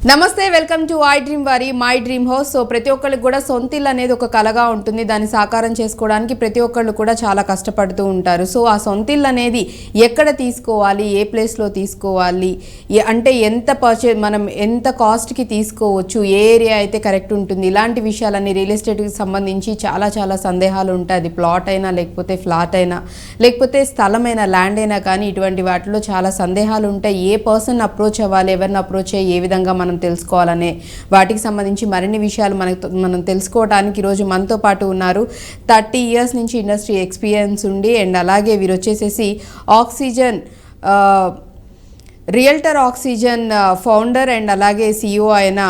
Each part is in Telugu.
నమస్తే, వెల్కమ్ టు ఐ డ్రీమ్ వారి మై డ్రీమ్ హౌస్. సో ప్రతి ఒక్కరికి కూడా సొంత ఇల్లు అనేది ఒక కలగా ఉంటుంది. దాన్ని సాకారం చేసుకోవడానికి ప్రతి ఒక్కళ్ళు కూడా చాలా కష్టపడుతూ ఉంటారు. సో ఆ సొంత ఇల్లు అనేది ఎక్కడ తీసుకోవాలి, ఏ ప్లేస్లో తీసుకోవాలి, అంటే మనం ఎంత కాస్ట్కి తీసుకోవచ్చు, ఏ ఏరియా అయితే కరెక్ట్ ఉంటుంది, ఇలాంటి విషయాలన్నీ రియల్ ఎస్టేట్కి సంబంధించి చాలా సందేహాలు ఉంటాయి. అది ప్లాట్ అయినా, లేకపోతే ఫ్లాట్ అయినా, లేకపోతే స్థలమైన ల్యాండ్ అయినా కానీ ఇటువంటి వాటిలో చాలా సందేహాలు ఉంటాయి. ఏ పర్సన్ అప్రోచ్ అవ్వాలి, ఎవరిని అప్రోచ్ అయ్యి ఏ విధంగా మనం తెలుసుకోవాలనే వాటికి సంబంధించి మరిన్ని విషయాలు మనం తెలుసుకోవడానికి ఈరోజు మనతో పాటు ఉన్నారు. 30 years నుంచి ఇండస్ట్రీ ఎక్స్పీరియన్స్ ఉండి అండ్ అలాగే వీరు వచ్చేసేసి oxygen realtor oxygen founder and అలాగే CEO అయిన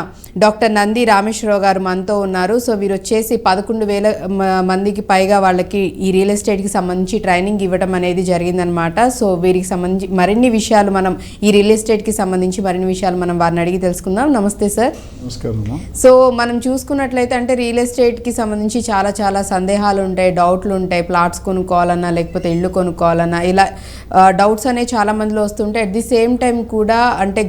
డాక్టర్ నంది రామేశ్వరరావు గారు మనతో ఉన్నారు. సో వీరు వచ్చేసి 11,000 మందికి పైగా వాళ్ళకి ఈ రియల్ ఎస్టేట్కి సంబంధించి ట్రైనింగ్ ఇవ్వడం అనేది జరిగిందనమాట. సో వీరికి సంబంధించి మరిన్ని విషయాలు ఈ రియల్ ఎస్టేట్కి సంబంధించి మరిన్ని విషయాలు వారిని అడిగి తెలుసుకుందాం. నమస్తే సార్. నమస్కారం. సో మనం చూసుకున్నట్లయితే అంటే రియల్ ఎస్టేట్కి సంబంధించి చాలా సందేహాలు ఉంటాయి, డౌట్లు ఉంటాయి. ప్లాట్స్ కొనుక్కోవాలన్నా, లేకపోతే ఇళ్ళు కొనుక్కోవాలన్నా, ఇలా డౌట్స్ అనేవి చాలా మందిలో వస్తుంటాయి. అట్ ది సేమ్ టైం కూడా అంటే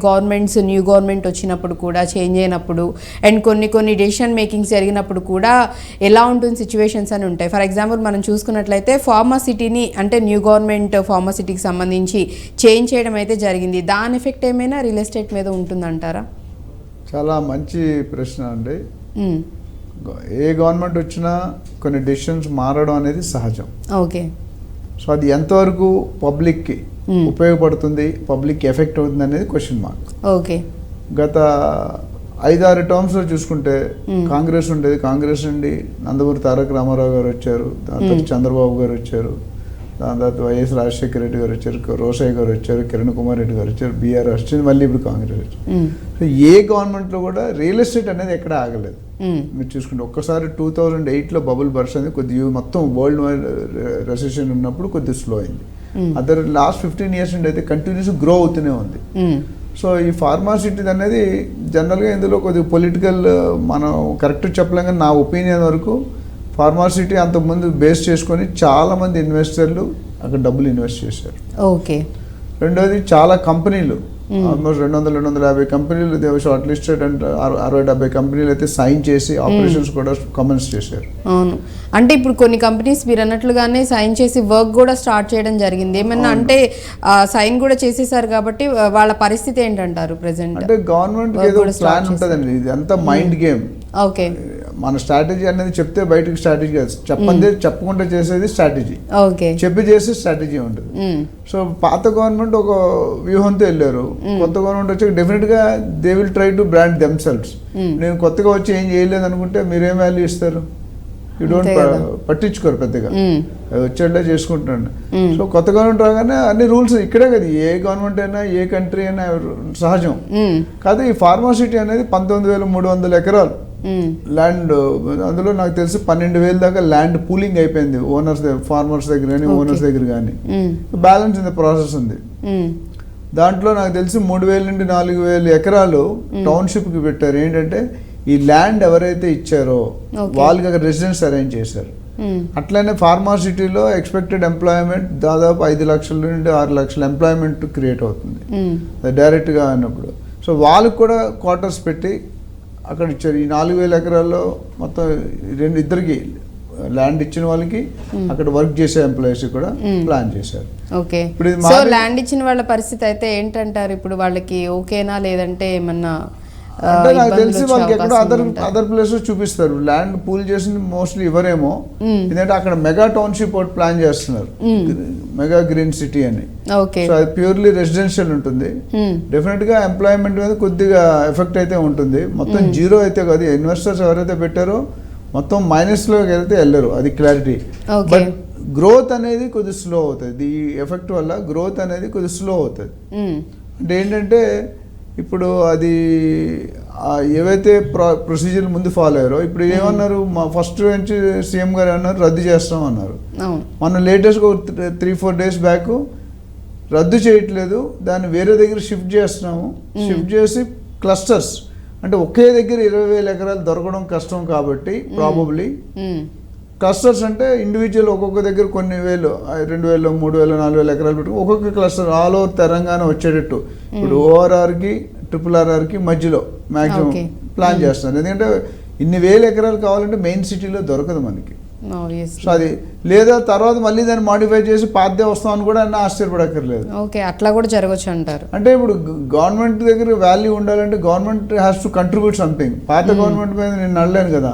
న్యూ గవర్నమెంట్ వచ్చినప్పుడు కూడా, చేంజ్ అయినప్పుడు అండ్ కొన్ని డెసిషన్ మేకింగ్స్ జరిగినప్పుడు కూడా ఎలా ఉంటుంది సిచ్యువేషన్స్ అని ఉంటాయి. ఫర్ ఎగ్జాంపుల్ మనం చూసుకున్నట్లయితే ఫార్మాసిటీని అంటే న్యూ గవర్నమెంట్ ఫార్మాసిటీకి సంబంధించి చేంజ్ చేయడం అయితే జరిగింది. దాని ఎఫెక్ట్ ఏమైనా రియల్ ఎస్టేట్ మీద ఉంటుందంటారా? చాలా మంచి ప్రశ్న అండి. ఏ గవర్నమెంట్ వచ్చినా కొన్ని డెసిషన్స్ మారడం అనేది సహజం. ఓకే. సో అది ఎంతవరకు పబ్లిక్కి ఉపయోగపడుతుంది, పబ్లిక్కి ఎఫెక్ట్ అవుతుంది అనేది క్వశ్చన్ మార్క్. ఓకే. గత 5-6 టర్మ్స్లో చూసుకుంటే కాంగ్రెస్ ఉండేది. కాంగ్రెస్ నుండి నందమూరి తారక రామారావు గారు వచ్చారు, దాని తర్వాత చంద్రబాబు గారు వచ్చారు, దాని తర్వాత వైఎస్ రాజశేఖర రెడ్డి గారు వచ్చారు, రోషయ్య గారు వచ్చారు, కిరణ్ కుమార్ రెడ్డి గారు వచ్చారు, బీఆర్ వచ్చింది, మళ్ళీ ఇప్పుడు కాంగ్రెస్ వచ్చారు. సో ఏ గవర్నమెంట్లో కూడా రియల్ ఎస్టేట్ అనేది ఎక్కడ ఆగలేదు. మీరు చూసుకుంటే ఒక్కసారి 2008లో బబుల్ బర్స్ట్ అనేది కొద్దిగా మొత్తం వరల్డ్ వైడ్ రెసెషన్ ఉన్నప్పుడు కొద్దిగా స్లో అయింది. అదర్ లాస్ట్ 15 years నుండి అయితే కంటిన్యూస్ గ్రో అవుతూనే ఉంది. సో ఈ ఫార్మాసిటీ అనేది జనరల్గా ఇందులో కొద్దిగా పొలిటికల్ మనం కరెక్ట్ చెప్పలేం, కానీ నా ఒపీనియన్ వరకు ఫార్మాసిటీ అంతకుముందు బేస్ చేసుకొని చాలామంది ఇన్వెస్టర్లు అక్కడ డబ్బులు ఇన్వెస్ట్ చేశారు. ఓకే. రెండోది చాలా కంపెనీలు ఆల్మోస్ట్ 200-250 కంపెనీలు షార్ట్ లిస్టెడ్ అంటే 60-70 కంపెనీలు అయితే సైన్ చేసి ఆపరేషన్స్ కూడా కమెన్స్ చేశారు. అవును. అంటే ఇప్పుడు కొన్ని కంపెనీస్ మీరు అన్నట్లుగానే సైన్ చేసి వర్క్ కూడా స్టార్ట్ చేయడం జరిగింది. ఏమన్నా అంటే సైన్ కూడా చేసేసారు కాబట్టి వాళ్ళ పరిస్థితి ఏంటంటారు ప్రెసెంట్? అంటే గవర్నమెంట్ ఏదో ప్లాన్ ఉంటుందండి, ఇది అంతా మైండ్ గేమ్. ఓకే. మన స్ట్రాటజీ అనేది చెప్తే బయటకు స్ట్రాటజీ కాదు, చెప్పకుండా చేసేది స్ట్రాటజీ, చెప్పి చేసే స్ట్రాటజీ ఉంటుంది. సో పాత గవర్నమెంట్ ఒక వ్యూహంతో వెళ్ళారు, కొత్త గవర్నమెంట్ వచ్చి డెఫినెట్ గా they will try to brand themselves. నేను కొత్తగా వచ్చి ఏం చేయలేదు అనుకుంటే మీరేం వాల్యూ ఇస్తారు? యూ డోంట్ పట్టించుకోరు పెద్దగా, వచ్చేట్లా చేసుకుంటున్నాను. సో కొత్త గవర్నమెంట్ రాగానే అన్ని రూల్స్ ఇక్కడే కదా, ఏ గవర్నమెంట్ అయినా ఏ కంట్రీ అయినా సహజం కాదు. ఈ ఫార్మాసిటీ అనేది 19,300 ఎకరాలు ల్యాండ్, అందులో నాకు తెలిసి 12,000 దాకా ల్యాండ్ పూలింగ్ అయిపోయింది ఓనర్స్ దగ్గర, ఫార్మర్స్ దగ్గర కానీ ఓనర్స్ దగ్గర కానీ. బ్యాలెన్స్ ఇన్ ద ప్రాసెస్ ఉంది. దాంట్లో నాకు తెలిసి 3,000 నుండి 4,000 ఎకరాలు టౌన్షిప్కి పెట్టారు. ఏంటంటే ఈ ల్యాండ్ ఎవరైతే ఇచ్చారో వాళ్ళకి అక్కడ రెసిడెన్స్ అరేంజ్ చేశారు. అట్లనే ఫార్మాసిటీలో ఎక్స్పెక్టెడ్ ఎంప్లాయ్మెంట్ దాదాపు 5 లక్షల నుండి 6 లక్షల ఎంప్లాయ్మెంట్ క్రియేట్ అవుతుంది డైరెక్ట్గా అన్నప్పుడు. సో వాళ్ళకి కూడా క్వార్టర్స్ పెట్టి అక్కడ ఇచ్చారు. ఈ 4,000 ఎకరాల్లో మొత్తం ఇద్దరికి ల్యాండ్ ఇచ్చిన వాళ్ళకి అక్కడ వర్క్ చేసే ఎంప్లాయీస్ కూడా ప్లాన్ చేశారు. ఓకే. సో ల్యాండ్ ఇచ్చిన వాళ్ళ పరిస్థితి అయితే ఏంటంటారు ఇప్పుడు? వాళ్ళకి ఓకేనా, లేదంటే ఏమన్నా? అంటే నాకు తెలిసి వాళ్ళకి ఎక్కడో అదర్ ప్లేస్ చూపిస్తారు. ల్యాండ్ పూల్ చేసింది మోస్ట్లీ ఇవ్వరేమో, ఎందుకంటే అక్కడ మెగా టౌన్షిప్ ఒకటి ప్లాన్ చేస్తున్నారు, మెగా గ్రీన్ సిటీ అని. సో అది ప్యూర్లీ రెసిడెన్షియల్ ఉంటుంది. డెఫినెట్ గా ఎంప్లాయ్మెంట్ మీద కొద్దిగా ఎఫెక్ట్ అయితే ఉంటుంది. మొత్తం జీరో అయితే కాదు, ఇన్వెస్టర్స్ ఎవరైతే పెట్టారో మొత్తం మైనస్ లోకి వెళ్తే వెళ్ళరు, అది క్లారిటీ. బట్ గ్రోత్ అనేది కొద్దిగా స్లో అవుతుంది. ఈ ఎఫెక్ట్ వల్ల గ్రోత్ అనేది కొద్దిగా స్లో అవుతుంది. అంటే ఏంటంటే ఇప్పుడు అది ఏవైతే ప్రొసీజర్ ముందు ఫాలో అయ్యారో ఇప్పుడు ఏమన్నారు, మా ఫస్ట్ నుంచి సీఎం గారు అన్నారు రద్దు చేస్తాం అన్నారు. మనం లేటెస్ట్గా 3-4 days బ్యాక్ రద్దు చేయట్లేదు, దాన్ని వేరే దగ్గర షిఫ్ట్ చేస్తున్నాము. షిఫ్ట్ చేసి క్లస్టర్స్, అంటే ఒకే దగ్గర 20,000 ఎకరాలు దొరకడం కష్టం కాబట్టి ప్రాబబ్లీ క్లస్టర్స్ అంటే ఇండివిజువల్ ఒక్కొక్క దగ్గర కొన్ని వేలు 2,000 3,000 4,000 ఎకరాలు పెట్టుకుని ఒక్కొక్క క్లస్టర్ ఆల్ ఓవర్ తెలంగాణ వచ్చేటట్టు ఇప్పుడు ఓఆర్ఆర్కి RRRకి మధ్యలో మ్యాక్సిమం ప్లాన్ చేస్తున్నారు. ఎందుకంటే ఇన్ని వేల ఎకరాలు కావాలంటే మెయిన్ సిటీలో దొరకదు మనకి. సో అది లేదా తర్వాత మళ్ళీ దాన్ని మాడిఫై చేసి పాతదే వస్తామని కూడా అన్న ఆశ్చర్యపడక్కర్లేదు. ఓకే, అట్లా కూడా జరగచ్చు అంటారు. అంటే ఇప్పుడు గవర్నమెంట్ దగ్గర వాల్యూ ఉండాలంటే government has to contribute something. పాత గవర్నమెంట్ మీద నేను నడలేను కదా,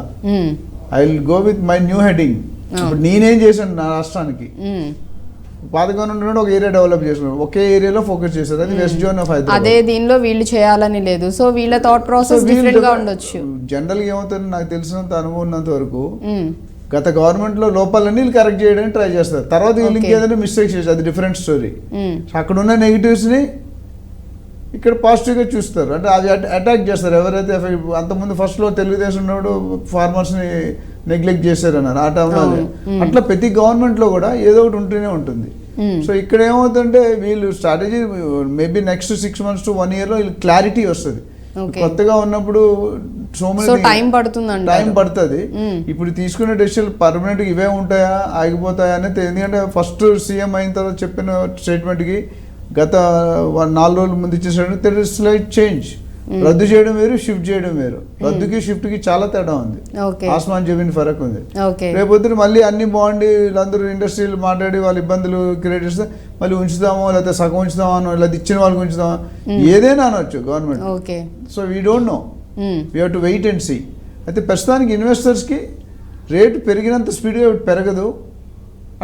I will go with my new heading. ఇప్పుడు నేనేం చేశాను నా రాష్ట్రానికి, పాత గవర్నమెంట్ ఒక ఏరియా డెవలప్ చేస్తున్నారు, ఒకే ఏరియాలో ఫోకస్ చేశారు, అది వెస్ట్ జోన్ ఆఫ్ హైదరాబాద్. అదే దీనిలో వీళ్ళు చేయాలని లేదు, సో వీళ్ళ థాట్ ప్రాసెస్ డిఫరెంట్ గా ఉండొచ్చు. జనరల్ గా ఏమవుతుంది నాకు తెలిసినంత అనుభవం ఉన్నంత వరకు గత గవర్నమెంట్ లో లోపాలన్నీ వీళ్ళు కరెక్ట్ చేయడానికి ట్రై చేస్తారు, తర్వాత వీళ్ళు ఇంకేదైనా మిస్టేక్స్ చేస్తారు, అది డిఫరెంట్ స్టోరీ. అక్కడ ఉన్న నెగిటివ్స్ ని ఇక్కడ పాజిటివ్ గా చూస్తారు, అంటే అవి అటాక్ చేస్తారు ఎవరైతే. అంతకుముందు ఫస్ట్ లో తెలుగుదేశం ఉన్నప్పుడు ఫార్మర్స్ ని నెగ్లెక్ట్ చేశారన్నారు ఆ టైంలో. అట్లా ప్రతి గవర్నమెంట్ లో కూడా ఏదో ఒకటి ఉంటూనే ఉంటుంది. సో ఇక్కడ ఏమవుతుందంటే వీళ్ళు strategy maybe next 6 months to 1 year లో వీళ్ళు క్లారిటీ వస్తుంది. కొత్తగా ఉన్నప్పుడు టైం పడుతుంది. ఇప్పుడు తీసుకునే డెసిషన్ పర్మనెంట్ గా ఇవే ఉంటాయా ఆగిపోతాయా అనేది. ఎందుకంటే ఫస్ట్ సీఎం అయిన తర్వాత చెప్పిన స్టేట్మెంట్ కి గత 4 రోజుల ముందు ఇచ్చేసరికి స్లైట్ చేంజ్. రద్దు చేయడం వేరు, షిఫ్ట్ చేయడం వేరు. రద్దుకి షిఫ్ట్ కి చాలా తేడా ఉంది, ఆస్మాన్ జమీన్ ఫరక్ ఉంది. రేపొద్దున మళ్ళీ అన్ని బాగుండి వీళ్ళందరూ ఇండస్ట్రీలు మాట్లాడి వాళ్ళ ఇబ్బందులు క్రియేట్ చేస్తే మళ్ళీ ఉంచుదామో లేకపోతే సగం ఉంచుదామో లేదా ఇచ్చిన వాళ్ళకి ఉంచుదామా ఏదైనా అనొచ్చు government. So we don't know, we have to wait and see. అయితే ప్రస్తుతానికి ఇన్వెస్టర్స్కి రేటు పెరిగినంత స్పీడ్గా పెరగదు,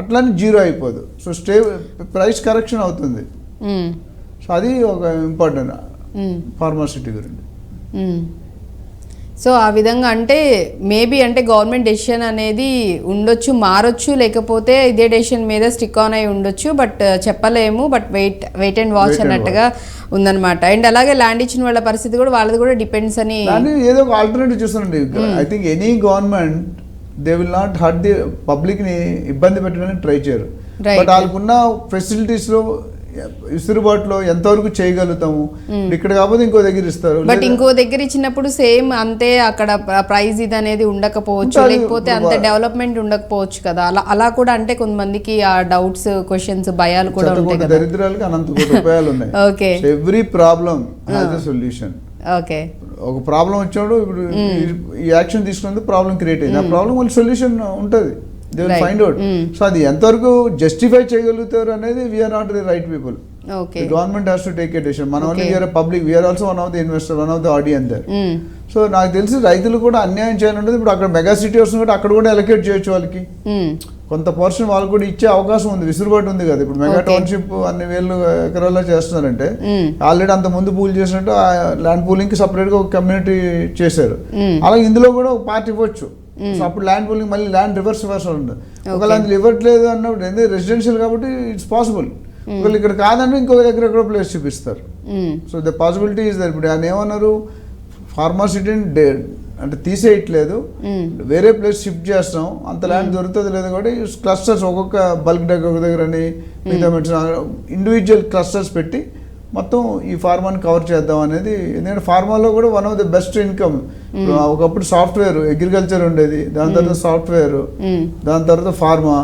అట్లానే జీరో అయిపోదు. సో ప్రైస్ కరెక్షన్ అవుతుంది. సో అది ఒక ఇంపార్టెంట్ ఫార్మాసిటీ గురించి. సో ఆ విధంగా అంటే మేబీ అంటే గవర్నమెంట్ డెసిషన్ అనేది ఉండొచ్చు, మారొచ్చు, లేకపోతే ఇదే డెసిషన్ మీద స్టిక్ ఆన్ అయి ఉండొచ్చు, బట్ చెప్పలేము. బట్ వెయిట్ అండ్ వాచ్ అన్నట్టుగా ఉందన్నమాట. అండ్ అలాగే ల్యాండ్ ఇచ్చిన వాళ్ళ పరిస్థితి కూడా వాళ్ళది కూడా డిపెండ్స్ అని ఏదో ఒక ఆల్టర్నేటివ్ చూస్తానండి. I think any government they will not hurt the public ని ఇబ్బంది పెట్టడానికి ట్రై చేయరు. బట్ వాళ్ళకున్న ఫెసిలిటీస్ లో ఇసురుబాటులో ఎంతవరకు చేయగలుగుతాము. ఇక్కడ కాకపోతే ఇంకో దగ్గర ఇస్తారు, బట్ ఇంకో దగ్గర ఇచ్చినప్పుడు సేమ్ అంతే అక్కడ ప్రైస్ ఇది అనేది ఉండకపోవచ్చు, లేకపోతే అంత డెవలప్మెంట్ ఉండకపోవచ్చు కదా. అలా కూడా అంటే కొంతమందికి ఆ డౌట్స్, క్వశ్చన్స్, భయాలు కూడా ఉంటాయి. దరిద్రాలకు అనంత కోటి రూపాయలు ఉన్నాయి. Okay, every problem has a solution. Okay, ఒక ప్రాబ్లం వచ్చినప్పుడు ఇప్పుడు ఈ యాక్షన్ తీసుకున్నందుకు ప్రాబ్లం క్రియేట్ అయింది, ఆ ప్రాబ్లం మళ్ళీ సొల్యూషన్ ఉంటుంది. They will find out. So అది ఎంతవరకు జస్టిఫై చేయగలుగుతారు అనేది we are not the right people. The government has to take a decision. మన only we are public, we are also one of the investor, one of the audience there. సో నాకు తెలిసి రైతులు కూడా అన్యాయం చేయాలంటే ఇప్పుడు అక్కడ మెగా సిటీ వస్తుంది కాబట్టి అక్కడ కూడా అలొకేట్ చేయొచ్చు వాళ్ళకి, కొంత పోర్షన్ వాళ్ళకి కూడా ఇచ్చే అవకాశం ఉంది, విసురుబాటు ఉంది కదా. ఇప్పుడు మెగా టౌన్షిప్ అన్ని వేలు ఎకరాల్లో చేస్తున్నారంటే ఆల్రెడీ అంత ముందు పూల్ చేసినట్టు ల్యాండ్ పూలింగ్ కి సపరేట్ గా ఒక కమ్యూనిటీ చేశారు. అలాగే ఇందులో కూడా ఒక పార్ట్ ఇవ్వచ్చు. సో అప్పుడు ల్యాండ్ పూలింగ్ మళ్ళీ ల్యాండ్ రివర్స్ ఉంటుంది. ఒకవేళ అందులో ఇవ్వట్లేదు అన్నప్పుడు ఎందుకంటే రెసిడెన్షియల్ కాబట్టి ఇట్స్ పాసిబుల్. ఒకవేళ ఇక్కడ కాదంటే ఇంకొక దగ్గర ఎక్కడో ప్లేస్ చూపిస్తారు. So the possibility is there. ఇప్పుడు ఆయన ఏమన్నారు, ఫార్మాసిటీని అంటే తీసేయట్లేదు, వేరే ప్లేస్ షిఫ్ట్ చేస్తాం, అంత ల్యాండ్ దొరుకుతుంది లేదు కాబట్టి క్లస్టర్స్ ఒక్కొక్క బల్క్ దగ్గర అని మిగతా ఇండివిజువల్ క్లస్టర్స్ పెట్టి మొత్తం ఈ ఫార్మాని కవర్ చేద్దాం అనేది. ఎందుకంటే ఫార్మాలో కూడా one of the best income. ఒకప్పుడు సాఫ్ట్వేర్ అగ్రికల్చర్ ఉండేది, దాని తర్వాత సాఫ్ట్వేర్, దాని తర్వాత ఫార్మా,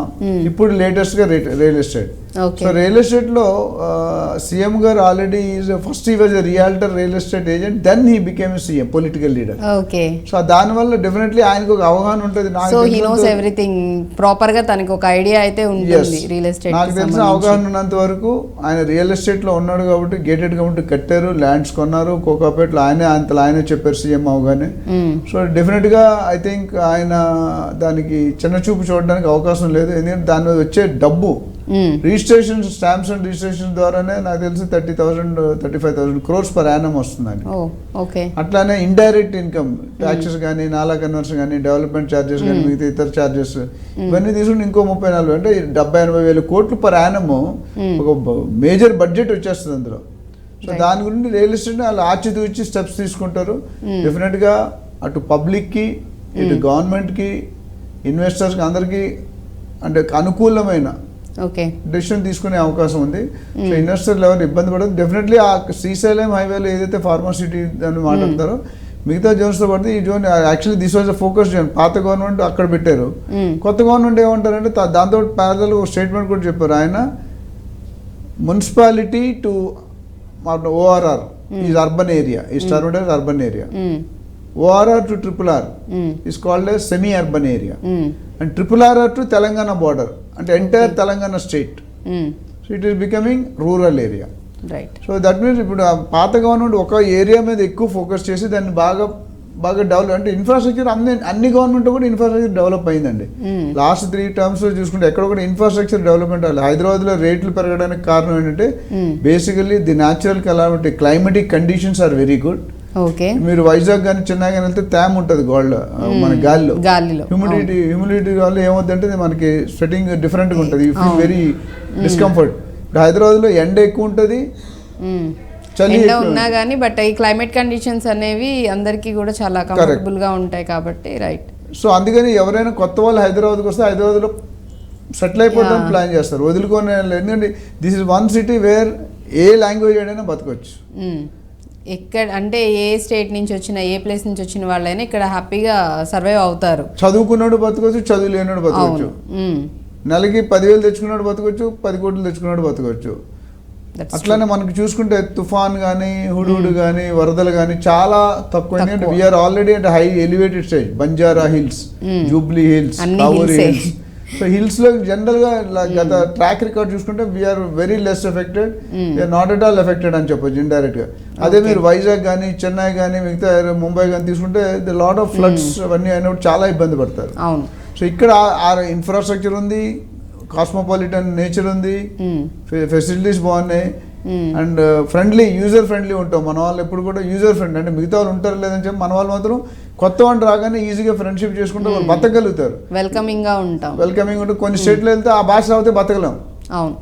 ఇప్పుడు లేటెస్ట్ గా real estate. So real estate లో సీఎం గారు already first he was a realtor real estate agent, then he became a CM political leader. So దాని వల్ల డెఫినెట్లీ ఆయనకు ఒక అవగాహన ఉంటుంది. నాకు తెలిసిన అవగాహన ఉన్నంత వరకు ఆయన రియల్ ఎస్టేట్ లో ఉన్నాడు కాబట్టి గేటెడ్ కమ్యూనిటీ కట్టారు, ల్యాండ్స్ కొన్నారు, కోకాపేటలో ఆయనే చెప్పారు సీఎం అవగానే. సో డెఫినెట్ గా ఐ థింక్ ఆయన దానికి చిన్న చూపు చూడడానికి అవకాశం లేదు. ఎందుకంటే దాని మీద వచ్చే డబ్బు రిజిస్ట్రేషన్, స్టాంప్స్ అండ్ రిజిస్ట్రేషన్ ద్వారానే నాకు తెలిసి 30,000-35,000 crores per annum వస్తుందండి. అట్లానే ఇండైరెక్ట్ ఇన్కమ్ ట్యాక్సెస్ కానీ, నాలా కన్వర్షన్ కానీ, డెవలప్మెంట్ ఛార్జెస్ కానీ, మిగతా ఇతర ఛార్జెస్ ఇవన్నీ తీసుకుని ఇంకో 30-40 అంటే 70,000-80,000 కోట్లు per annum ఒక మేజర్ బడ్జెట్ వచ్చేస్తుంది అందులో. సో దాని గురించి రియల్ ఎస్టేట్ వాళ్ళు ఆచితూచి స్టెప్స్ తీసుకుంటారు. డెఫినెట్ గా అటు పబ్లిక్ కి, ఇటు గవర్నమెంట్ కి, ఇన్వెస్టర్స్ కి అందరికి అంటే అనుకూలమైన డెసిషన్ తీసుకునే అవకాశం ఉంది. సో ఇన్వెస్టర్లు ఎవరు ఇబ్బంది పడదు. డెఫినెట్లీ ఆ శ్రీశైలం హైవేలో ఏదైతే ఫార్మాసిటీ అని మాట్లాడతారో మిగతా జోన్స్తో పాటు ఈ zone actually this was a focus zone. పాత గవర్నమెంట్ అక్కడ పెట్టారు. కొత్త గవర్నమెంట్ ఏమంటారంటే దాంతో ప్యారలల్ ఒక స్టేట్మెంట్ కూడా చెప్పారు ఆయన, municipality to ORR is urban area, is termed as urban area. ORR to RRR is called as semi-urban area. And RRR to Telangana border, and entire Telangana state. So it is becoming rural area. Right. So that means ఇప్పుడు పాత గవర్నమెంట్ ఒక ఏరియా మీద ఎక్కువ ఫోకస్ చేసి దాన్ని బాగా డెవలప్, అంటే ఇన్ఫ్రాస్ట్రక్చర్ అన్ని గవర్నమెంట్ కూడా ఇన్ఫ్రాస్ట్రక్చర్ డెవలప్ అయిందండి. లాస్ట్ 3 terms లో చూసుకుంటే ఎక్కడ కూడా ఇన్ఫ్రాస్ట్రక్చర్ డెవలప్మెంట్ అవ్వాలి. హైదరాబాద్లో రేట్లు పెరగడానికి కారణం ఏంటంటే basically the natural calamity, climatic conditions are very good. Okay. మీరు వైజాగ్ కానీ చెన్నై కానీ వెళ్తే తేమ ఉంటుంది మన గాలిలో. హ్యూమిడిటీ వల్ల ఏమవుతుందంటే మనకి స్వెటింగ్ డిఫరెంట్గా ఉంటుంది, యూ ఫీల్ వెరీ డిస్కంఫర్ట్. హైదరాబాద్లో ఎండ ఎక్కువ ఉంటుంది, చలి ఉన్నా కానీ, బట్ ఈ క్లైమేట్ కండిషన్స్ అనేవి అందరికీ కూడా చాలా కంఫర్టబుల్ గా ఉంటాయి కాబట్టి. రైట్. సో అందుకని ఎవరైనా కొత్త వాళ్ళు హైదరాబాద్కి వస్తే హైదరాబాద్లో సెటిల్ అయిపోవడం ప్లాన్ చేస్తారు, వదులుకొని. ఎందుకంటే this is one city wear A language అయినా బతకొచ్చు. ఎక్కడ అంటే ఏ స్టేట్ నుంచి వచ్చిన, ఏ ప్లేస్ నుంచి వచ్చిన వాళ్ళైనా ఇక్కడ హ్యాపీగా సర్వైవ్ అవుతారు. చదువుకున్నాడు బతకొచ్చు, చదువు లేనాడు బతకొచ్చు, నెలకి 10,000 తెచ్చుకున్నాడు బతకొచ్చు, 10 కోట్లు తెచ్చుకున్నాడు బతకొచ్చు. అట్లానే మనకి చూసుకుంటే తుఫాన్ కానీ, హుడుహుడు కానీ, వరదలు కానీ చాలా తక్కువ. ఎందుకంటే వీఆర్ ఆల్రెడీ అంటే high elevated stage, Banjara Hills, Jubilee Hills, Kavuri Hills. So hills లో జనరల్ గా గత ట్రాక్ రికార్డ్ చూసుకుంటే we are very less affected, we are not at all affected అని చెప్పొచ్చు ఇండైరెక్ట్ గా. అదే మీరు వైజాగ్ కానీ, చెన్నై కానీ, మిగతా ముంబై కానీ తీసుకుంటే ది లాట్ ఆఫ్ ఫ్లడ్స్ అవన్నీ అయినప్పుడు చాలా ఇబ్బంది పడతారు. సో ఇక్కడ ఆ ఇన్ఫ్రాస్ట్రక్చర్ ఉంది, కాస్మోపాలిటన్ నేచర్ ఉంది, ఫెసిలిటీస్ బాగున్నాయి, అండ్ యూజర్ ఫ్రెండ్లీ ఉంటాం. మన వాళ్ళు ఎప్పుడు కూడా యూజర్ ఫ్రెండ్, అంటే మిగతా వాళ్ళు ఉంటారు లేదని చెప్పి మన వాళ్ళు మాత్రం కొత్త వాళ్ళు రాగానే ఈజీగా ఫ్రెండ్షిప్ చేసుకుంటే వాళ్ళు బతకగలుగుతారు, వెల్కమింగ్ ఉంటుంది. కొన్ని స్టేట్లో వెళ్తే ఆ భాష రాకపోతే బతకలేం.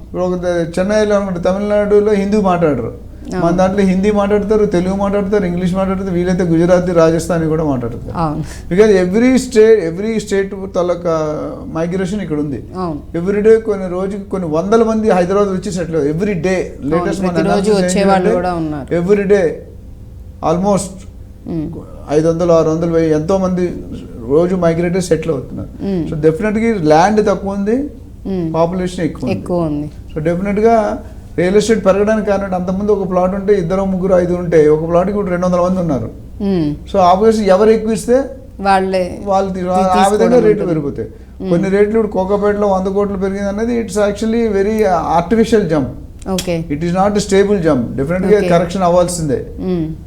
ఇప్పుడు ఒక చెన్నైలో అనుకుంటే తమిళనాడులో హిందీ మాట్లాడరు, మన దాంట్లో హిందీ మాట్లాడతారు, తెలుగు మాట్లాడతారు, ఇంగ్లీష్ మాట్లాడతారు, వీలైతే గుజరాతీ, రాజస్థానీ కూడా మాట్లాడతారు. Because every state taluka migration ఇక్కడ ఉంది. ఎవ్రీడే రోజుకి కొన్ని 100 మంది హైదరాబాద్ వచ్చి సెటిల్ అయ్యారు every day. Latest everyday almost 500, 600, 1000 ఎంతో మంది రోజు మైగ్రేట్ సెటిల్ అవుతున్నారు. సో డెఫినెట్గా ల్యాండ్ తక్కువ ఉంది, పాపులేషన్ ఎక్కువ ఉంది. సో డెఫినెట్గా రియల్ ఎస్టేట్ పెరగడానికి కారణం, అంతకుముందు ఒక ప్లాట్ ఉంటే 2, 3, 5 ఉంటే ఒక ప్లాట్కి ఇప్పుడు 200 మంది ఉన్నారు. సో ఆబ్వియస్లీ ఎవరు ఎక్కువ ఇస్తే వాళ్ళు ఆ విధంగా రేట్లు పెరిగిపోతాయి. కొన్ని రేట్లు ఇప్పుడు కోకాపేటలో 100 కోట్లు పెరిగింది అనేది it's actually very artificial jump. It is not stable jump, definite గా కరెక్షన్ అవ్వాల్సిందే.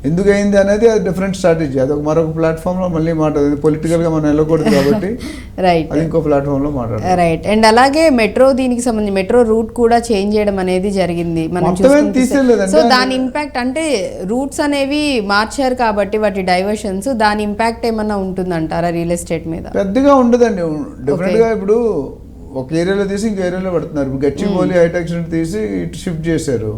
ఎందుకు అయింది అనేది అది డిఫరెంట్ స్ట్రాటజీ, అది మరొక ప్లాట్ఫామ్ లో మళ్ళీ మాట్లాడదు. పొలిటికల్ గా మనం వెళ్ళకూడదు కాబట్టి అది ఇంకో ప్లాట్ఫామ్ లో మాట్లాడదు. రైట్. అండ్ అలాగే మెట్రో, దీనికి సంబంధించి మెట్రో రూట్ కూడా చేంజ్ చేయడం అనేది జరిగింది. సో దాని ఇంపాక్ట్ అంటే రూట్స్ అనేవి మార్చారు కాబట్టి వాటి డైవర్షన్స్, దాని ఇంపాక్ట్ ఏమన్నా ఉంటుందంటారా రియల్ ఎస్టేట్ మీద? పెద్దగా ఉండదండి. డెఫినెట్ గా ఇప్పుడు ఒక ఏరియాలో తీసి ఇంకో ఏరియాలో పెడుతున్నారు. ఇప్పుడు గచ్చిబౌలి హైటెక్ తీసి ఇటు షిఫ్ట్ చేశారు.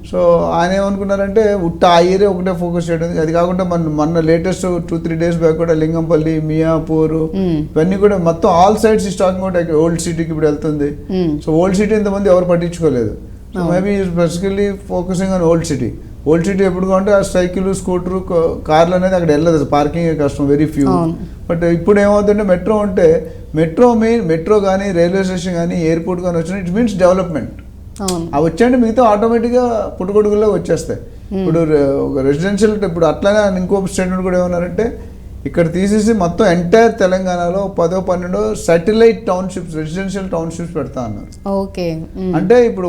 సో ఆయన ఏమనుకున్నారంటే ఆ ఏరియా ఒకటే ఫోకస్ చేయడం, అది కాకుండా మన లేటెస్ట్ 2-3 days బ్యాక్ కూడా లింగంపల్లి, మియాపూర్ ఇవన్నీ కూడా మొత్తం ఆల్ సైడ్స్ ఈ స్టాకింగ్ కూడా ఓల్డ్ సిటీకి ఇప్పుడు వెళ్తుంది. సో ఓల్డ్ సిటీ ఇంతమంది ఎవరు పట్టించుకోలేదు. So maybe basically focusing on old city. Old city ఎప్పుడు అంటే ఆ సైకిల్, స్కూటర్, కార్లు అనేది అక్కడ వెళ్ళదు, పార్కింగ్ కష్టం, వెరీ ఫ్యూ. బట్ ఇప్పుడు ఏమవుతుందంటే మెట్రో ఉంటే మెట్రో కానీ, రైల్వే స్టేషన్ కానీ, ఎయిర్పోర్ట్ కానీ వచ్చిన ఇట్ మీన్స్ డెవలప్మెంట్. అవి వచ్చాయంటే మిగతా ఆటోమేటిక్గా పుట్టుకొడుకుల్లో వచ్చేస్తాయి. ఇప్పుడు ఒక రెసిడెన్షియల్, ఇప్పుడు అట్లానే ఇంకో స్టేట్మెంట్ కూడా ఏమన్నారంటే ఇక్కడ తీసేసి మొత్తం ఎంటైర్ తెలంగాణలో 10-12 సాటిలైట్ టౌన్షిప్స్, రెసిడెన్షియల్ టౌన్షిప్స్ పెడతా అన్నారు. అంటే ఇప్పుడు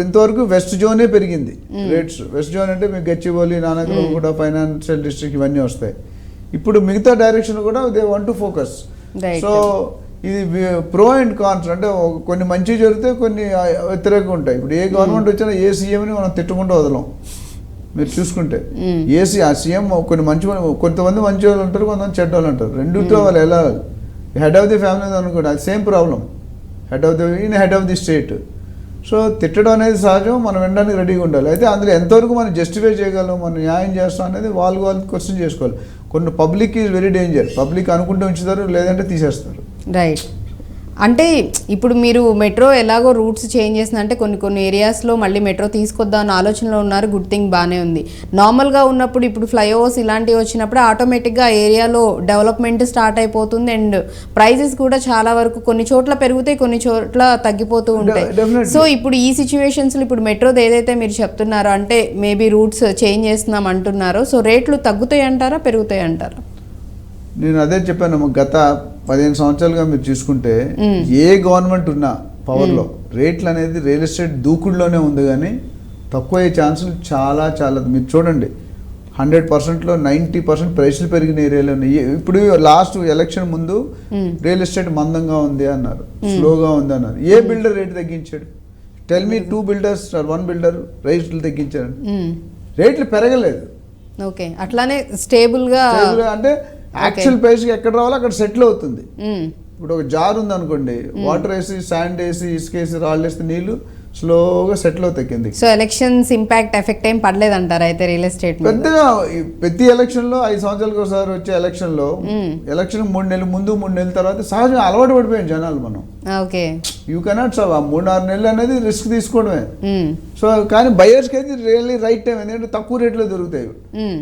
ఇంతవరకు వెస్ట్ జోనే పెరిగింది రేట్స్. వెస్ట్ జోన్ అంటే మీకు గచ్చిబౌలి, నానక్రామ్ కూడా, ఫైనాన్షియల్ డిస్ట్రిక్ట్ ఇవన్నీ వస్తాయి. ఇప్పుడు మిగతా డైరెక్షన్ కూడా they want to focus. So ఇది ప్రో అండ్ కాన్స్, అంటే కొన్ని మంచి జరిగితే కొన్ని వ్యతిరేకంగా ఉంటాయి. ఇప్పుడు ఏ గవర్నమెంట్ వచ్చినా ఏ సీఎంని మనం తిట్టుకుంటూ వదలం. మీరు చూసుకుంటే ఆ సీఎం కొంతమంది మంచి వాళ్ళు ఉంటారు, కొంతమంది చెడ్డ వాళ్ళు ఉంటారు. రెండుతో వాళ్ళు ఎలా హెడ్ ఆఫ్ ది ఫ్యామిలీ అనుకోండి, అది same problem, head of the state. So తిట్టడం అనేది సహజం, మనం వినడానికి రెడీగా ఉండాలి. అయితే అందులో ఎంతవరకు మనం జస్టిఫై చేయగలం, మనం న్యాయం చేస్తాం అనేది వాళ్ళు క్వశ్చన్ చేసుకోవాలి. కొన్ని public is very danger, public అనుకుంటే ఉంచుతారు, లేదంటే తీసేస్తారు. రైట్. అంటే ఇప్పుడు మీరు మెట్రో ఎలాగో రూట్స్ చేంజ్ చేసిన అంటే కొన్ని ఏరియాస్లో మళ్ళీ మెట్రో తీసుకొద్దాం అన్న ఆలోచనలో ఉన్నారు. గుడ్ థింగ్, బాగానే ఉంది. నార్మల్గా ఉన్నప్పుడు ఇప్పుడు ఫ్లైఓవర్స్ ఇలాంటివి వచ్చినప్పుడు ఆటోమేటిక్గా ఆ ఏరియాలో డెవలప్మెంట్ స్టార్ట్ అయిపోతుంది. అండ్ ప్రైజెస్ కూడా చాలా వరకు కొన్ని చోట్ల పెరుగుతాయి, కొన్ని చోట్ల తగ్గిపోతూ ఉంటాయి. సో ఇప్పుడు ఈ సిచ్యువేషన్స్లో ఇప్పుడు మెట్రోది ఏదైతే మీరు చెప్తున్నారో అంటే మేబీ రూట్స్ చేంజ్ చేస్తున్నాం అంటున్నారో, సో రేట్లు తగ్గుతాయి అంటారా, పెరుగుతాయి అంటారా? నేను అదే చెప్పాను, గత 15 సంవత్సరాలుగా మీరు చూసుకుంటే ఏ గవర్నమెంట్ ఉన్నా పవర్లో రేట్లు అనేది రియల్ ఎస్టేట్ దూకుడులోనే ఉంది, కానీ తక్కువ అయ్యే ఛాన్సులు చాలా చాలా. మీరు చూడండి 100%లో 90% ప్రైస్లు పెరిగిన ఏరియాలో ఉన్నాయి. ఇప్పుడు లాస్ట్ ఎలక్షన్ ముందు రియల్ ఎస్టేట్ మందంగా ఉంది అన్నారు, స్లోగా ఉంది అన్నారు. ఏ బిల్డర్ రేటు తగ్గించాడు? Tell me 2 builders or 1 builder రేట్లు తగ్గించాడు? రేట్లు పెరగలేదు. ఓకే, అట్లానే స్టేబుల్గా అంటే యాక్చువల్ ప్రైస్కి ఎక్కడ రావాలో అక్కడ సెటిల్ అవుతుంది. ఇప్పుడు ఒక జార్ ఉంది అనుకోండి, వాటర్ వేసి శాండ్ వేసి ఇసుక వేసి రాళ్ళు వేస్తే నీళ్లు స్లోగా సెటిల్ అవుతాయి కిందకి. సో ఎలక్షన్స్ ఇంపాక్ట్ ఎఫెక్ట్ ఏం పడలేదు అంటారా అయితే రియల్ ఎస్టేట్? పెద్దగా ప్రతి ఎలక్షన్లో 5 సంవత్సరాలకు ఒకసారి వచ్చే ఎలక్షన్లో ఎలక్షన్ 3 నెలలు ముందు 3 నెలల తర్వాత సహజంగా అలవాటు పడిపోయాం జనాలు. మనం ఓకే యూ కెనాట్ సవ్ 3-6 నెలలు అనేది రిస్క్ తీసుకోవడమే. సో కానీ బయర్స్కి అయితే రియల్లీ రైట్ టైం, ఎందుకంటే తక్కువ రేట్లో దొరుకుతాయి.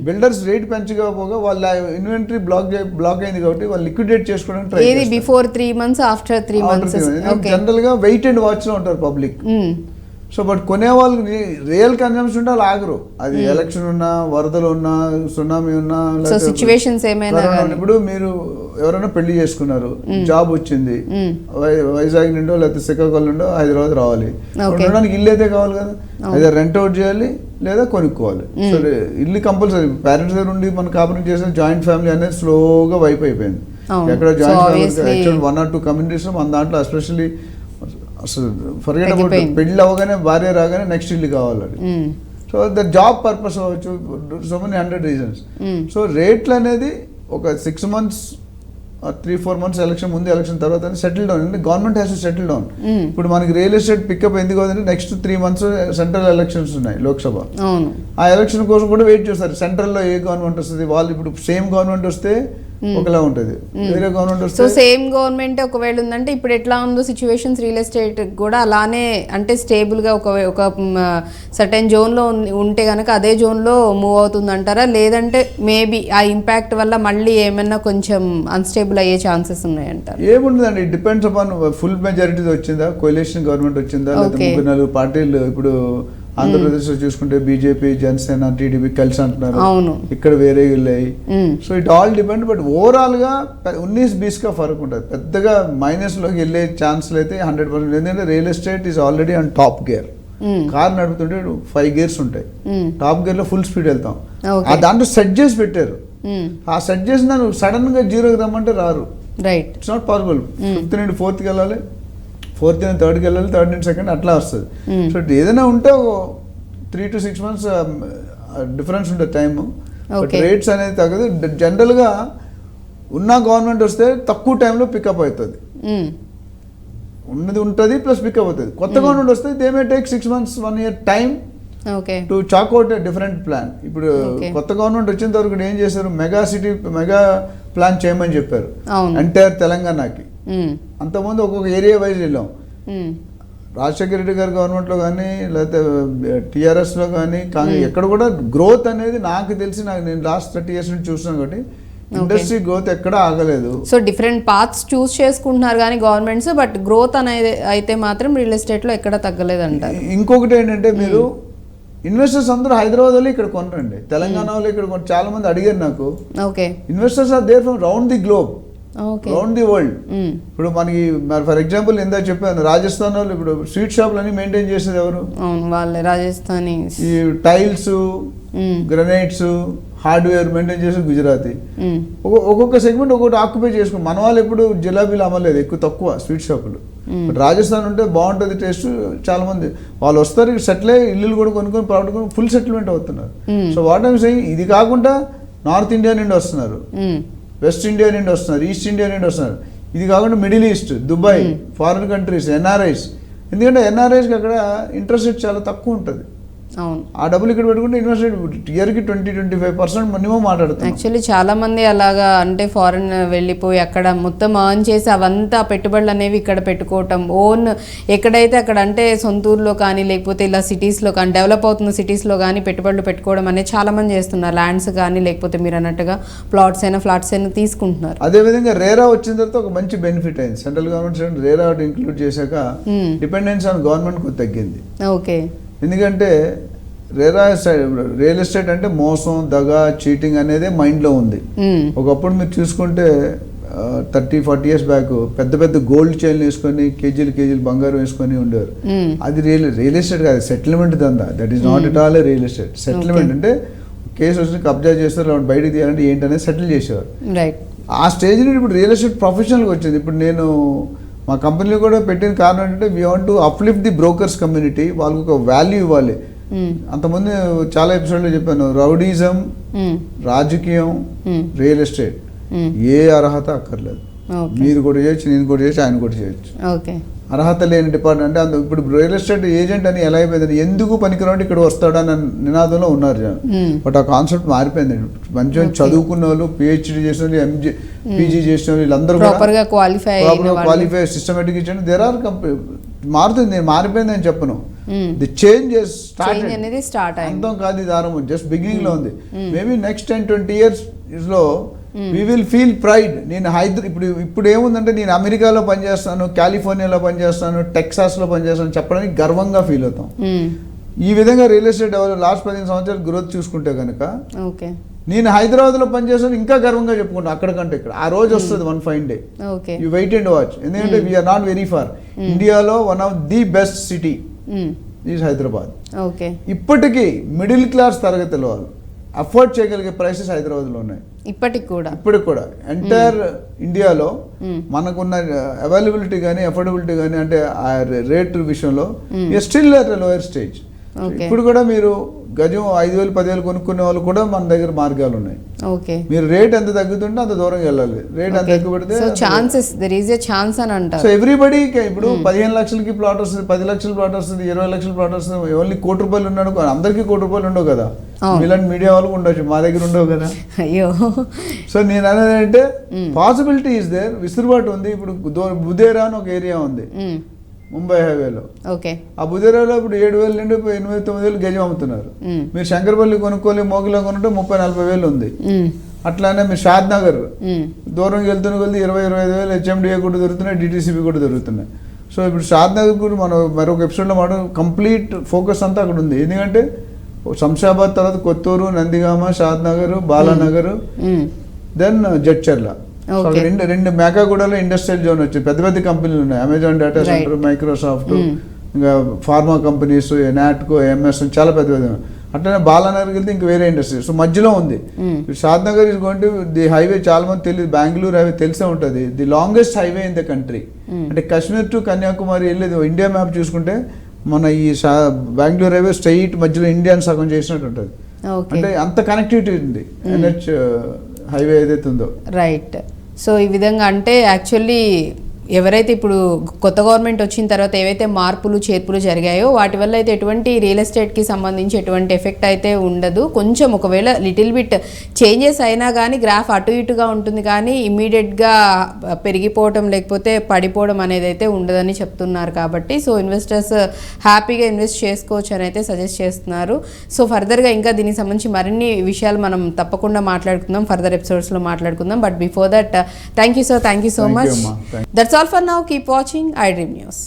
బిల్డర్స్ రేట్ పెంచకపోగా వాళ్ళ ఇన్వెంటరీ బ్లాక్ అయింది కాబట్టి వాళ్ళు లిక్విడేట్ చేసుకోవడానికి ట్రై చేస్తారు. Before 3 months, after 3 months. General గా వెయిట్ అండ్ వాచ్ లో ఉంటారు పబ్లిక్. సో బట్ కొనే వాళ్ళు రియల్ కన్జంప్షన్ ఉంటే వాళ్ళు ఆగరు. అది ఎలక్షన్ ఉన్నా, వరదలు ఉన్నా, సునామీ ఉన్నా, సిచ్యువేషన్స్ ఏమైనా. ఇప్పుడు మీరు ఎవరైనా పెళ్లి చేసుకున్నారు, జాబ్ వచ్చింది, వైజాగ్ నుండో లేకపోతే శ్రీకాకుళం నుండో హైదరాబాద్ రావాలి, ఉండడానికి ఇల్లు అయితే కావాలి కదా, అయితే రెంట్ అవుట్ చేయాలి లేదా కొనుక్కోవాలి. సో ఇల్లు కంపల్సరీ. పేరెంట్స్ దగ్గర ఉండి మనం కాపురం చేసిన జాయింట్ ఫ్యామిలీ అనేది స్లోగా వైప్ అయిపోయింది. ఎక్కడ joint family actual 1 or 2 communities మన దాంట్లో ఎస్పెషల్లీ అసలు ఫర్గెట్ అబౌట్ పెళ్ళి అవ్వగానే భార్య రాగానే నెక్స్ట్ ఇల్లు కావాలి. సో ద జాబ్ పర్పస్ అవ్వచ్చు, సో మెనీ 100 రీజన్స్. సో రేట్లు అనేది ఒక 6 months 3-4 months ఎలక్షన్ ముందు ఎలక్షన్ తర్వాత సెటిల్ డౌన్. అంటే government has to settle down. ఇప్పుడు మనకి రియల్ ఎస్టేట్ పికప్ ఎందుకు అవుతుందంటే నెక్స్ట్ 3 months సెంట్రల్ ఎలక్షన్స్ ఉన్నాయి, లోక్సభ. ఆ ఎలక్షన్ కోసం కూడా వెయిట్ చేస్తారు. సెంట్రల్లో ఏ గవర్నమెంట్ వస్తుంది, వాళ్ళు ఇప్పుడు సేమ్ గవర్నమెంట్ వస్తే ఒకలా ఉంటుంది, వేరే గవర్నమెంట్ వస్తే. సో సేమ్ గవర్నమెంట్ ఒకవేళ ఉందంటే ఇప్పుడు ఎట్లా ఉందో సిచ్యువేషన్స్ రియల్ ఎస్టేట్ కూడా అలానే, అంటే స్టేబుల్గా ఒక సర్టెన్ జోన్లో ఉంటే కనుక అదే జోన్లో మూవ్ అవుతుంది అంటారా? లేదంటే మేబీ ఆ ఇంపాక్ట్ వల్ల మళ్ళీ ఏమన్నా కొంచెం అన్స్టేబుల్ అయ్యే ఛాన్సెస్ ఉన్నాయంటారు? ఏముండదండి, it depends upon full majority వచ్చిందా, కోalition గవర్నమెంట్ వచ్చిందా, లేదా 3-4 పార్టీలు. ఇప్పుడు ఆంధ్రప్రదేశ్లో చూసుకుంటే బీజేపీ, జనసేన, టీడీపీ కలిసి అంటున్నారు, ఇక్కడ వేరే వెళ్ళాయి. So it all depend. But overall గా 19-20 కా ఫరక్ ఉంటుంది. పెద్దగా మైనస్ లోకి వెళ్ళే ఛాన్స్లు అయితే 100%. ఎందుకంటే real estate is already on top gear. Car నడుపుతుంటే 5 gears ఉంటాయి, టాప్ గేర్ లో ఫుల్ స్పీడ్ వెళ్తాం. ఆ దాంట్లో సెట్ చేసి పెట్టారు. ఆ సెట్ చేసిన సడన్ గా 0కి రమ్మంటే రారు. Right, it's not possible. 5th నుండి 4th వెళ్ళాలి, 4th నుండి 3rd వెళ్ళాలి, 3rd నుండి 2nd అట్లా వస్తుంది. సో ఏదైనా ఉంటే 3 to 6 months డిఫరెన్స్ ఉంటుంది టైము. బట్ రేట్స్ అనేది తగ్గదు. జనరల్గా ఉన్న గవర్నమెంట్ వస్తే తక్కువ టైంలో పికప్ అవుతుంది, ఉన్నది ఉంటుంది ప్లస్ పికప్ అవుతుంది. కొత్త గవర్నమెంట్ వస్తే they may take 6 months 1 year time to chalk out different plan. ఇప్పుడు కొత్త గవర్నమెంట్ వచ్చిన తర్వాత ఏం చేశారు, మెగా ప్లాన్ చేయమని చెప్పారు ఎంటైర్ తెలంగాణకి. అంతకుముందు ఒక్కొక్క ఏరియా వైజ్ వెళ్ళాం. రాజశేఖర రెడ్డి గారి గవర్నమెంట్లో కానీ లేకపోతే టీఆర్ఎస్లో కానీ ఎక్కడ కూడా గ్రోత్ అనేది నాకు తెలిసి నేను లాస్ట్ 30 years నుంచి చూస్తున్నాను కాబట్టి ఇండస్ట్రీ గ్రోత్ ఎక్కడ ఆగలేదు. సో డిఫరెంట్ పాత్స్ చూస్ చేసుకుంటున్నారు కానీ గవర్నమెంట్స్, బట్ గ్రోత్ అనేది అయితే మాత్రం రియల్ ఎస్టేట్లో ఎక్కడ తగ్గలేదు అంటారు. ఇంకొకటి ఏంటంటే మీరు ఇన్వెస్టర్స్ అందరూ హైదరాబాద్ వాళ్ళు ఇక్కడ కొనరండి, తెలంగాణ వాళ్ళు ఇక్కడ చాలా మంది అడిగారు నాకు. Okay, investors are there from round the globe, round the world. ఇప్పుడు మనకి ఫర్ ఎగ్జాంపుల్ ఇందా చెప్పాను, రాజస్థాన్ వాళ్ళు ఇప్పుడు స్వీట్ షాప్లు మెయింటైన్ చేసేది ఎవరు? వాళ్ళే రాజస్థానీ. ఈ టైల్స్, గ్రనైట్స్, హార్డ్వేర్ మెయింటైన్ చేసే గుజరాతీ. ఒక్కొక్క సెగ్మెంట్ ఒక్కొక్కటి ఆక్యుపై చేసుకుని మన వాళ్ళు ఎప్పుడు జిలాబీలు అమ్మలేదు, ఎక్కువ తక్కువ స్వీట్ షాపులు. రాజస్థాన్ ఉంటే బాగుంటుంది టేస్ట్. చాలా మంది వాళ్ళు వస్తారు, సెటిల్ అయ్యి ఇల్లు కూడా కొనుక్కొని ప్రాపర్టీ కొనుక్కొని ఫుల్ సెటిల్మెంట్ అవుతున్నారు. సో వాట్ ఐమ్ సేయింగ్, ఇది కాకుండా నార్త్ ఇండియా నుండి వస్తున్నారు, వెస్ట్ ఇండియా నుండి వస్తున్నారు, ఈస్ట్ ఇండియా నుండి వస్తున్నారు. ఇది కాకుండా middle east, Dubai, foreign countries, NRIs. ఎందుకంటే ఎన్ఆర్ఐస్కి అక్కడ ఇంట్రెస్ట్ రేట్ చాలా తక్కువ ఉంటుంది. అవును. ఆ డబ్బులు ఇక్కడ పెట్టుకుంటే ఇన్వెస్ట్మెంట్ ఇయర్కి 20-25% మినిమం మాట్లాడుతాం. యాక్చువల్లీ చాలా మంది అలాగా అంటే ఫారెన్ వెళ్ళిపోయి అక్కడ మొత్తం ఎర్న్ చేసి అవంతా పెట్టుబడులు అనేవి ఇక్కడ పెట్టుకోవటం, ఓన్ ఎక్కడైతే అక్కడ అంటే సొంతూరులో కానీ లేకపోతే ఇలా సిటీస్లో కానీ డెవలప్ అవుతున్న సిటీస్లో కానీ పెట్టుబడులు పెట్టుకోవడం అనేది చాలా మంది చేస్తున్నారు. ల్యాండ్స్ కానీ లేకపోతే మీరు అన్నట్టుగా ప్లాట్స్ అయినా ఫ్లాట్స్ అయినా తీసుకుంటున్నారు. అదేవిధంగా రేరా వచ్చిన తర్వాత ఒక మంచి బెనిఫిట్ అయింది. సెంట్రల్ గవర్నమెంట్ రేరా ఇంక్లూడ్ చేశాక డిపెండెన్స్ ఆన్ గవర్నమెంట్ కొద్ది తగ్గింది. ఓకే. ఎందుకంటే రియల్ ఎస్టేట్ అంటే మోసం, దగ, చీటింగ్ అనేది మైండ్లో ఉంది. ఒకప్పుడు మీరు చూసుకుంటే 30-40 years బ్యాక్ పెద్ద పెద్ద గోల్డ్ చైన్లు వేసుకొని కేజీలు బంగారం వేసుకొని ఉండేవారు. అది రియల్ ఎస్టేట్ కాదు, సెటిల్మెంట్ దందా. That is not at all real estate. Settlement అంటే కేసు వచ్చి కబ్జా చేస్తారు, బయటకు తీయాలంటే ఏంటనేది సెటిల్ చేసేవారు. ఆ స్టేజ్ నుండి ఇప్పుడు రియల్ ఎస్టేట్ ప్రొఫెషనల్గా వచ్చింది. ఇప్పుడు నేను మా కంపెనీలో కూడా పెట్టిన కారణం ఏంటంటే we want to uplift the brokers community. వాళ్ళకు ఒక వాల్యూ ఇవ్వాలి. అంతకుముందు చాలా ఎపిసోడ్లో చెప్పాను, రౌడీజం, రాజకీయం, రియల్ ఎస్టేట్ ఏ అర్హత అక్కర్లేదు. మీరు కూడా చేయొచ్చు, నేను కూడా చేయొచ్చు, ఆయన కూడా చేయొచ్చు. అర్హత లేని డిపార్ట్మెంట్ అంటే ఇప్పుడు రియల్ ఎస్టేట్ ఏజెంట్ అని ఎలా అయిపోయింది, ఎందుకు పనికిరాంటే ఇక్కడ వస్తాడని నినాదంలో ఉన్నారు జనం. బట్ ఆ కాన్సెప్ట్ మారిపోయింది. మంచిగా చదువుకున్న వాళ్ళు, పిహెచ్డి చేసిన వాళ్ళు, పీజీ చేసిన వాళ్ళు, వీళ్ళందరూ క్వాలిఫై సిస్టమేటిక్ ఇచ్చాను. దేర్ ఆర్ మారుతుంది. నేను మారిపోయింది అని చెప్పను. ది చేంజ్ స్టార్ట్ అంతం కాదు, ఇది ఆరంభం, జస్ట్ బిగినింగ్ లో ఉంది. మేబీ నెక్స్ట్ 10-20 years లో వీ విల్ ఫీల్ ప్రైడ్. నేను ఇప్పుడు ఏముందంటే నేను అమెరికాలో పనిచేస్తాను, కాలిఫోర్నియాలో పనిచేస్తాను, టెక్సాస్లో పనిచేస్తాను చెప్పడానికి గర్వంగా ఫీల్ అవుతాం. ఈ విధంగా రియల్ ఎస్టేట్ డెవలప్ లాస్ట్ 15 సంవత్సరాలు గ్రోత్ చూసుకుంటే కనుక నేను హైదరాబాద్లో పనిచేస్తాను ఇంకా గర్వంగా చెప్పుకుంటాను అక్కడికంటే ఇక్కడ. ఆ రోజు వస్తుంది one fine day, you wait and watch. ఎందుకంటే వీఆర్ నాట్ వెరీ ఫార్. ఇండియాలో one of the best city is Hyderabad. ఇప్పటికీ మిడిల్ క్లాస్ తరగతిలో వాళ్ళు అఫోర్డ్ చేయగలిగే ప్రైసెస్ హైదరాబాద్లో ఉన్నాయి ఇప్పటికి కూడా. ఎంటైర్ ఇండియాలో మనకున్న అవైలబిలిటీ కానీ అఫోర్డబిలిటీ కానీ అంటే ఆ రేట్ విషయంలో స్టిల్ అట్ లోయర్ స్టేజ్. ఇప్పుడు కూడా మీరు గజం 5,000-10,000 కొనుక్కునే వాళ్ళు కూడా మన దగ్గర మార్గాలు ఉన్నాయి. మీరు రేట్ ఎంత తగ్గుతుంటే అంత దూరం వెళ్ళాలి. రేట్ ఎంత ఎక్కువ పెడితే సో ఎవ్రీబడి ఇప్పుడు 15 లక్షలకి ప్లాట్ వస్తుంది, 10 లక్షల ప్లాట్ వస్తుంది, 20 లక్షల ప్లాట్ వస్తుంది. ఓన్లీ ₹1,00,00,000 ఉన్నాడు, అందరికీ ₹1,00,00,000 ఉండవు కదా. ఇలాంటి మీడియా వాళ్ళకు ఉండొచ్చు, మా దగ్గర ఉండవు కదా. సో నేను అనేది అంటే పాసిబిలిటీ ఇస్ దేర్, విసురుబాటు ఉంది. ఇప్పుడు బుదేరా అని ఒక ఏరియా ఉంది ముంబై హైవేలో. ఆ బుదేరాలో ఇప్పుడు 7,000 నుండి 8,000-9,000 గజం అమ్ముతున్నారు. మీరు శంకర్పల్లి కొనుక్కోలే, మోగిలో కొనుంటే 30,000-40,000 ఉంది. అట్లానే మీరు షాద్ నగర్ దూరం వెళ్తున్న కొద్ది 20,000-25,000 హెచ్ఎండిఏ కూడా దొరుకుతున్నాయి, డిటీసీబీ కూడా దొరుకుతున్నాయి. సో ఇప్పుడు షాద్ నగర్ కూడా మనం మరొక ఎపిసోడ్లో కంప్లీట్ ఫోకస్ అంతా అక్కడ ఉంది. ఎందుకంటే శంషాబాద్ తర్వాత కొత్తూరు, నందిగామ, షాద్ నగర్, బాలానగర్, దెన్ జడ్చర్ల. రెండు మేకాగూడలో ఇండస్ట్రియల్ జోన్ వచ్చింది. పెద్ద పెద్ద కంపెనీలు ఉన్నాయి, అమెజాన్ డేటా సెంటర్, మైక్రోసాఫ్ట్, ఇంకా ఫార్మా కంపెనీస్, నాట్కో, ఎంఎస్, చాలా పెద్ద పెద్ద. అట్లనే బాలానగర్కి వెళ్తే ఇంక వేరే ఇండస్ట్రీ. సో మధ్యలో ఉంది. Shadnagar is going to the highway. చాలా మంది తెలియదు, బెంగళూరు హైవే తెలిసే ఉంటుంది. The longest highway in the country. అంటే కాశ్మీర్ టు కన్యాకుమారి వెళ్ళేది ఇండియా మ్యాప్ చూసుకుంటే మన ఈ బెంగళూరు హైవే స్ట్రైట్ మధ్యలో ఇండియాని సగం చేసినట్టు ఉంటుంది. అంటే అంత కనెక్టివిటీ ఉంది ఎన్హెచ్ హైవే ఏదైతే ఉందో. రైట్. సో ఈ విధంగా అంటే యాక్చువల్లీ ఎవరైతే ఇప్పుడు కొత్త గవర్నమెంట్ వచ్చిన తర్వాత ఏవైతే మార్పులు చేర్పులు జరిగాయో వాటి వల్ల అయితే ఎటువంటి రియల్ ఎస్టేట్కి సంబంధించి ఎటువంటి ఎఫెక్ట్ అయితే ఉండదు. కొంచెం ఒకవేళ లిటిల్ బిట్ చేంజెస్ అయినా కానీ గ్రాఫ్ అటు ఇటుగా ఉంటుంది, కానీ ఇమ్మీడియట్గా పెరిగిపోవడం లేకపోతే పడిపోవడం అనేది అయితే ఉండదని చెప్తున్నారు. కాబట్టి సో ఇన్వెస్టర్స్ హ్యాపీగా ఇన్వెస్ట్ చేసుకోవచ్చు అని అయితే సజెస్ట్ చేస్తున్నారు. సో ఫర్దర్గా ఇంకా దీనికి సంబంధించి మరిన్ని విషయాలు మనం తప్పకుండా మాట్లాడుకుందాం, ఫర్దర్ ఎపిసోడ్స్లో మాట్లాడుకుందాం. But before that thank you so much. That's all for now. Keep watching iDream News.